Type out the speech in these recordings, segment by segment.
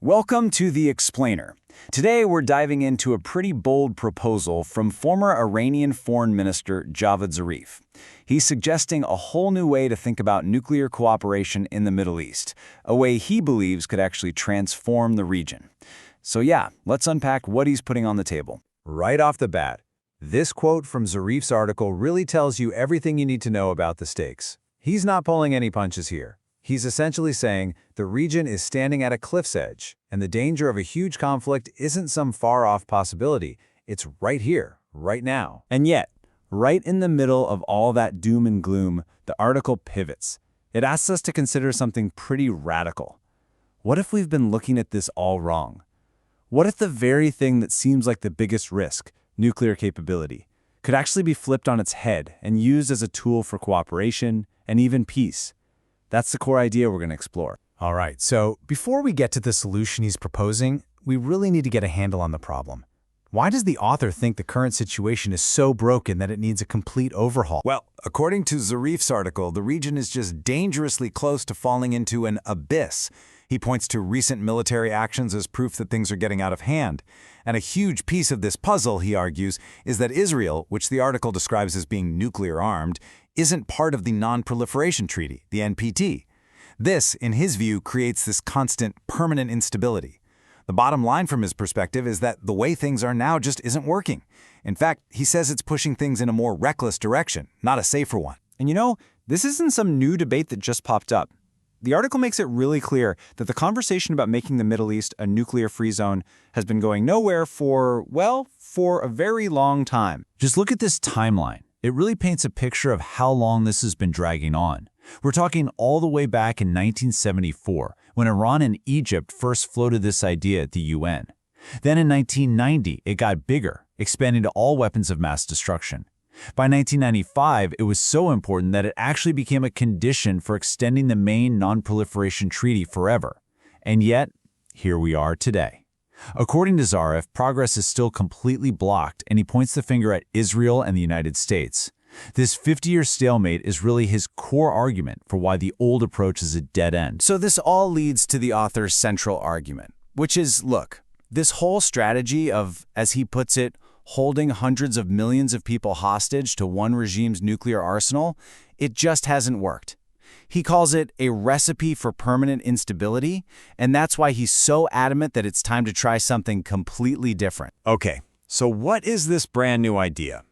Welcome to The Explainer. Today we're diving into a pretty bold proposal from former Iranian Foreign Minister Javad Zarif. He's suggesting a whole new way to think about nuclear cooperation in the Middle East, a way he believes could actually transform the region. So yeah, let's unpack what he's putting on the table. Right off the bat, this quote from Zarif's article really tells you everything you need to know about the stakes. He's not pulling any punches here. He's essentially saying the region is standing at a cliff's edge, and the danger of a huge conflict isn't some far-off possibility. It's right here, right now. And yet, right in the middle of all that doom and gloom, the article pivots. It asks us to consider something pretty radical. What if we've been looking at this all wrong? What if the very thing that seems like the biggest risk, nuclear capability, could actually be flipped on its head and used as a tool for cooperation and even peace? That's the core idea we're going to explore. All right, so before we get to the solution he's proposing, we really need to get a handle on the problem. Why does the author think the current situation is so broken that it needs a complete overhaul? Well, according to Zarif's article, the region is just dangerously close to falling into an abyss. He points to recent military actions as proof that things are getting out of hand. And a huge piece of this puzzle, he argues, is that Israel, which the article describes as being nuclear-armed, isn't part of the Non-Proliferation Treaty, the NPT. This, in his view, creates this constant, permanent instability. The bottom line from his perspective is that the way things are now just isn't working. In fact, he says it's pushing things in a more reckless direction, not a safer one. And you know, this isn't some new debate that just popped up. The article makes it really clear that the conversation about making the Middle East a nuclear-free zone has been going nowhere for a very long time. Just look at this timeline. It really paints a picture of how long this has been dragging on. We're talking all the way back in 1974, when Iran and Egypt first floated this idea at the UN. Then in 1990, it got bigger, expanding to all weapons of mass destruction. By 1995, it was so important that it actually became a condition for extending the main non-proliferation treaty forever. And yet, here we are today. According to Zarif, progress is still completely blocked, and he points the finger at Israel and the United States. This 50-year stalemate is really his core argument for why the old approach is a dead end. So this all leads to the author's central argument, which is, look, this whole strategy of, as he puts it, holding hundreds of millions of people hostage to one regime's nuclear arsenal, it just hasn't worked. He calls it a recipe for permanent instability, and that's why he's so adamant that it's time to try something completely different. Okay, so what is this brand new idea?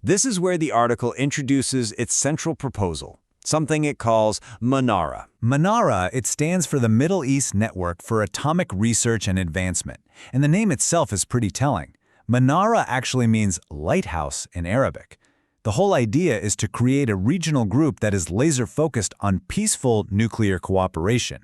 This is where the article introduces its central proposal, something it calls MANARA. MANARA, it stands for the Middle East Network for Atomic Research and Advancement, and the name itself is pretty telling. MANARA actually means lighthouse in Arabic. The whole idea is to create a regional group that is laser-focused on peaceful nuclear cooperation.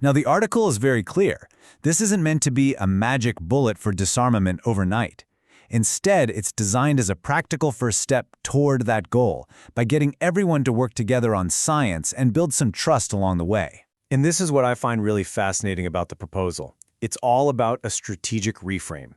Now, the article is very clear. This isn't meant to be a magic bullet for disarmament overnight. Instead, it's designed as a practical first step toward that goal by getting everyone to work together on science and build some trust along the way. And this is what I find really fascinating about the proposal. It's all about a strategic reframe.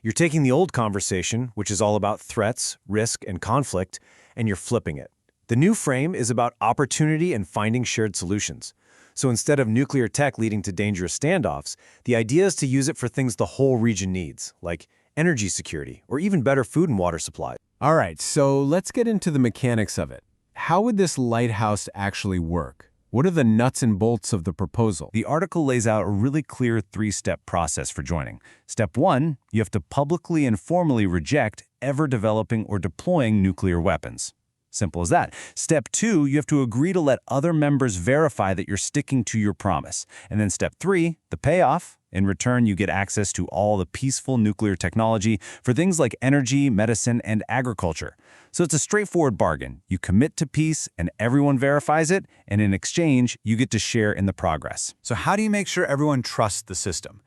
You're taking the old conversation, which is all about threats, risk, and conflict, and you're flipping it. The new frame is about opportunity and finding shared solutions. So instead of nuclear tech leading to dangerous standoffs, the idea is to use it for things the whole region needs, like energy security, or even better food and water supply. All right, so let's get into the mechanics of it. How would this lighthouse actually work? What are the nuts and bolts of the proposal? The article lays out a really clear three-step process for joining. Step 1, you have to publicly and formally reject ever developing or deploying nuclear weapons. Simple as that. Step 2, you have to agree to let other members verify that you're sticking to your promise. And then step 3, the payoff. In return, you get access to all the peaceful nuclear technology for things like energy, medicine, and agriculture. So it's a straightforward bargain. You commit to peace, and everyone verifies it, and in exchange, you get to share in the progress. So how do you make sure everyone trusts the system?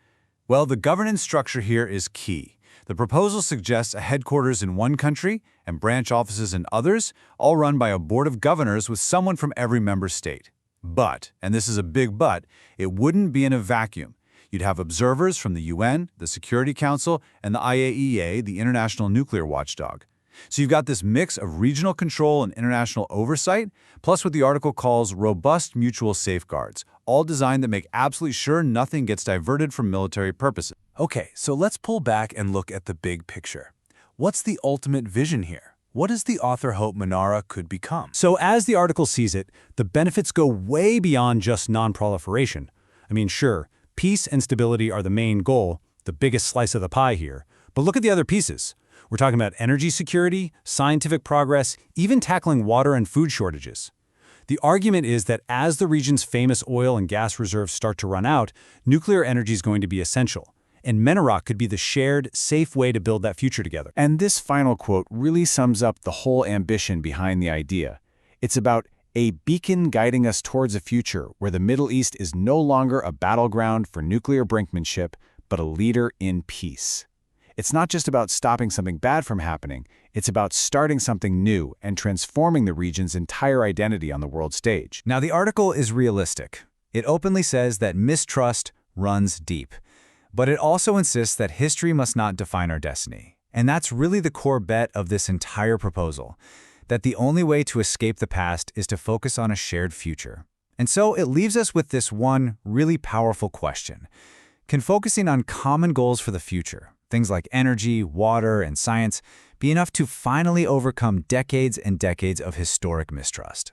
Well, the governance structure here is key. The proposal suggests a headquarters in one country and branch offices in others, all run by a board of governors with someone from every member state. But, and this is a big but, it wouldn't be in a vacuum. You'd have observers from the UN, the Security Council, and the IAEA, the International Nuclear Watchdog. So you've got this mix of regional control and international oversight, plus what the article calls robust mutual safeguards, all designed to make absolutely sure nothing gets diverted from military purposes. Okay, so let's pull back and look at the big picture. What's the ultimate vision here? What does the author hope Manara could become? So as the article sees it, the benefits go way beyond just non-proliferation. I mean, sure, peace and stability are the main goal, the biggest slice of the pie here. But look at the other pieces. We're talking about energy security, scientific progress, even tackling water and food shortages. The argument is that as the region's famous oil and gas reserves start to run out, nuclear energy is going to be essential. And Menarok could be the shared, safe way to build that future together. And this final quote really sums up the whole ambition behind the idea. It's about a beacon guiding us towards a future where the Middle East is no longer a battleground for nuclear brinkmanship, but a leader in peace. It's not just about stopping something bad from happening, it's about starting something new and transforming the region's entire identity on the world stage. Now, the article is realistic. It openly says that mistrust runs deep. But it also insists that history must not define our destiny. And that's really the core bet of this entire proposal, that the only way to escape the past is to focus on a shared future. And so it leaves us with this one really powerful question. Can focusing on common goals for the future, things like energy, water, and science, be enough to finally overcome decades and decades of historic mistrust?